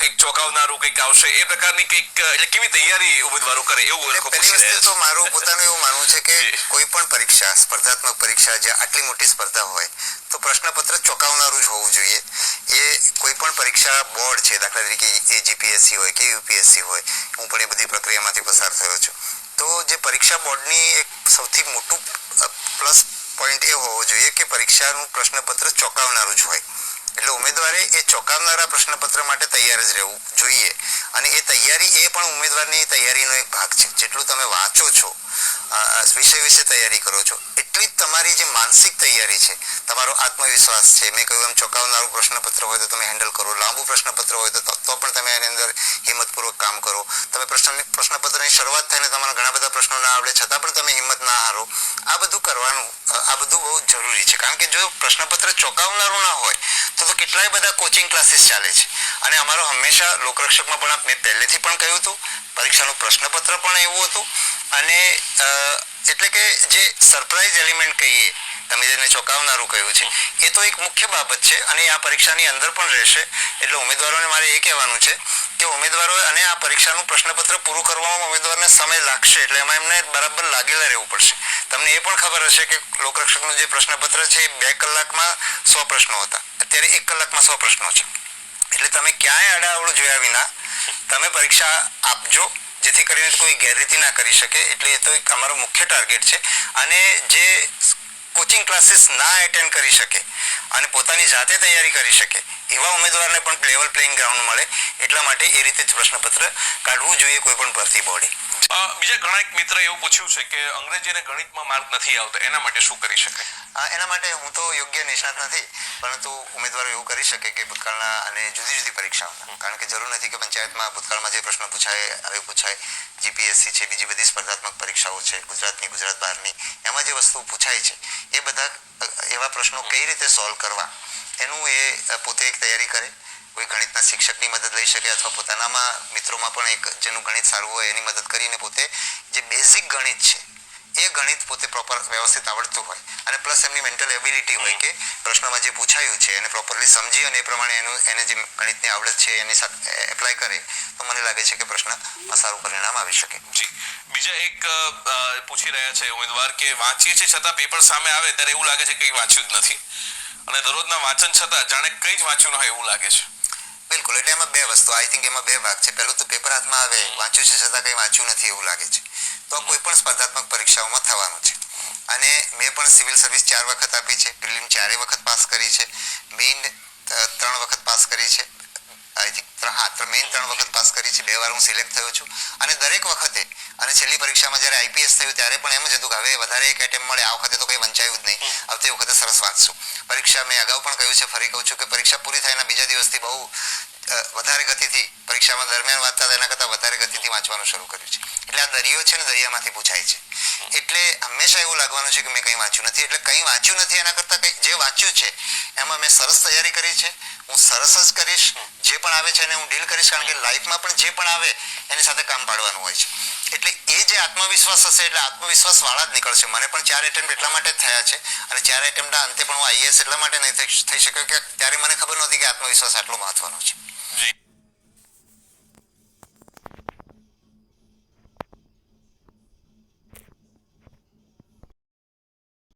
કંઈક ચોંકાવનારું કંઈક આવશે એ પ્રકારની કંઈક એટલે કેવી તૈયારી ઉમેદવારો કરે એવું લોકો પૂછી રહ્યા છે? તો મારું પોતાનું એવું માનવું છે કે કોઈ પણ પરીક્ષા, સ્પર્ધાત્મક પરીક્ષા જ્યાં આટલી મોટી સ્પર્ધા હોય તો પ્રશ્નપત્ર ચોંકાવનારું જ હોવું જોઈએ. એ કોઈ પણ પરીક્ષા બોર્ડ છે, દાખલા તરીકે એજીપીએસસી હોય કે યુપીએસસી હોય, હું પણ એ બધી પ્રક્રિયામાંથી પસાર થયો છું. તો જે પરીક્ષા બોર્ડની એક સૌથી મોટું પ્લસ પોઈન્ટ એ હોવો જોઈએ કે પરીક્ષાનું પ્રશ્નપત્ર ચોંકાવનારું જ હોય. એટલે ઉમેદવારે એ ચોંકાવનારા પ્રશ્નપત્ર માટે તૈયાર જ રહેવું જોઈએ. અને એ તૈયારી એ પણ ઉમેદવારની તૈયારીનો એક ભાગ છે. જેટલું તમે વાંચો છો, વિષય વિશે તૈયારી કરો છો, એટલી જ તમારી જે માનસિક તૈયારી છે, તમારો આત્મવિશ્વાસ છે. મેં કહ્યું એમ ચોંકાવનારું પ્રશ્નપત્ર હોય તો તમે હેન્ડલ કરો, લાંબુ પ્રશ્નપત્ર હોય તો પણ તમે એની અંદર હિંમતપૂર્વક કામ કરો. તમે પ્રશ્નપત્રની શરૂઆત થઈને તમારા ઘણા બધા પ્રશ્નો ના આવડે છતાં પણ તમે હિંમત ના હારો. આ બધું કરવાનું, આ બધું બહુ જરૂરી છે. કારણ કે જો પ્રશ્નપત્ર ચોંકાવનારું ના હોય તો કેટલાય બધા કોચિંગ ક્લાસીસ ચાલે છે. અને અમારો હંમેશા લોકરક્ષકમાં પણ મેં પહેલેથી પણ કહ્યું હતું, પરીક્ષાનું પ્રશ્નપત્ર પણ એવું હતું. અને એટલે કે જે સરપ્રાઇઝ એલિમેન્ટ કહીએ, તમે જેને ચોંકાવનારું કહ્યું છે, એ તો એક મુખ્ય બાબત છે અને આ પરીક્ષાની અંદર પણ રહેશે. એટલે ઉમેદવારોને મારે એ કહેવાનું છે કે ઉમેદવારો અને આ પરીક્ષાનું પ્રશ્નપત્ર પૂરું કરવામાં ઉમેદવારને સમય લાગશે. એટલે એમાં એમને બરાબર લાગેલા રહેવું પડશે. તમને એ પણ ખબર હશે કે લોકરક્ષકનું જે પ્રશ્નપત્ર છે એ 2 કલાકમાં 100 પ્રશ્નો હતા, અત્યારે 1 કલાકમાં 100 પ્રશ્નો છે. એટલે તમે ક્યાંય આડાઅવળું જોયા વિના તમે પરીક્ષા આપજો, જેથી કરીને કોઈ ગેરરીતિ ના કરી શકે. એટલે એ તો એક અમારો મુખ્ય ટાર્ગેટ છે. અને જે કોચિંગ ક્લાસીસ ના એટેન્ડ કરી શકે અને પોતાની જાતે તૈયારી કરી શકે એવા ઉમેદવારને પણ લેવલ પ્લેઇંગ ગ્રાઉન્ડ મળે, એટલા માટે એ રીતે જ પ્રશ્નપત્ર કાઢવું જોઈએ કોઈ પણ ભરતી બોર્ડે. બીજા ઘણા એક મિત્ર એવું પૂછ્યું છે કે અંગ્રેજી અને ગણિતમાં માર્ક નથી આવતા, એના માટે શું કરી શકાય? એના માટે હું તો યોગ્ય નિષ્ણાત નથી, પરંતુ ઉમેદવારો એવું કરી શકે કે ભૂતકાળના અને જુદી જુદી પરીક્ષાઓના, કારણ કે જરૂર નથી કે પંચાયતમાં ભૂતકાળમાં જે પ્રશ્નો પૂછાય હવે પૂછાય, જીપીએસસી છે, બીજી બધી સ્પર્ધાત્મક પરીક્ષાઓ છે, ગુજરાતની, ગુજરાત બહારની, એમાં જે વસ્તુ પૂછાય છે એ બધા એવા પ્રશ્નો કઈ રીતે સોલ્વ કરવા એનું એ પોતે એક તૈયારી કરે. કોઈ ગણિતના શિક્ષકની મદદ લઈ શકે અથવા પોતાનામાં મિત્રોમાં પણ એક જેનું ગણિત સારું હોય એની મદદ કરીને પોતે જે બેઝિક ગણિત છે એ ગણિત પોતે પ્રોપર વ્યવસ્થિત આવડતું હોય અને પ્લસ એમની મેન્ટલ એબિલિટી હોય કે પ્રશ્નમાં જે પૂછાયું છે એને પ્રોપરલી સમજી અને એ પ્રમાણે એને જે ગણિતની આવડત છે એની સાથે એપ્લાય કરે તો મને લાગે છે કે પ્રશ્નમાં સારું પરિણામ આવી શકે. જી, બીજા એક પૂછી રહ્યા છે ઉમેદવાર કે વાંચીએ છીએ છતાં પેપર સામે આવે ત્યારે એવું લાગે છે કે કંઈ વાંચ્યું જ નથી અને દરરોજના વાંચન છતાં જાણે કંઈ જ વાંચ્યું ન હોય એવું લાગે છે. બિલકુલ. એટલે એમાં 2 વસ્તુ, આઈ થિંક એમાં 2 ભાગ છે. પહેલું તો પેપર હાથમાં આવે, વાંચ્યું છે છતાં કંઈ વાંચ્યું નથી એવું લાગે છે, તો કોઈ પણ સ્પર્ધાત્મક પરીક્ષાઓમાં થવાનું છે. અને મેં પણ સિવિલ સર્વિસ 4 વખત આપી છે, પ્રિલિમ 4 વખત પાસ કરી છે, મેઇન 3 વખત પાસ કરી છે, આઈ થિંક મેઇન 3 વખત પાસ કરી છે, 2 વાર હું સિલેક્ટ થયો છું. અને દરેક વખતે અને છેલ્લી પરીક્ષામાં જ્યારે આઈપીએસ થયું ત્યારે પણ એમ જ હતું કે હવે વધારે એક એટેમ્પ મળે, આ વખતે તો કંઈ વંચાયું જ નહીં, આવતી વખતે સરસ વાંચશું. પરીક્ષા મેં અગાઉ પણ કહ્યું છે, ફરી કહું છું કે પરીક્ષા પૂરી થાયના બીજા દિવસથી બહુ વધારે ગતિથી પરીક્ષામાં દરમિયાન વાંચતા હતા એના કરતાં વધારે ગતિથી વાંચવાનું શરૂ કર્યું છે. એટલે આ દરિયો છે ને, દરિયામાંથી પૂછાય છે. એટલે હંમેશા એવું લાગવાનું છે કે મેં કંઈ વાંચ્યું નથી. એટલે કંઈ વાંચ્યું નથી એના કરતાં કંઈ જે વાંચ્યું છે એમાં મેં સરસ તૈયારી કરી છે. હું સરસ જ કરીશ, જે પણ આવે છે એને હું ડીલ કરીશ, કારણ કે લાઈફમાં પણ જે પણ આવે એની સાથે કામ પાડવાનું હોય છે. એટલે એ જે આત્મવિશ્વાસ હશે એટલે આત્મવિશ્વાસ વાળા જ નીકળશે. મને પણ 4 એટેમ્પ એટલા માટે જ થયા છે અને 4 એટેમ્પના અંતે પણ હું આઈએએસ એટલા માટે નહીં થઈ શક્યો કે ત્યારે મને ખબર નહોતી કે આત્મવિશ્વાસ આટલો મહત્વનો છે. જી.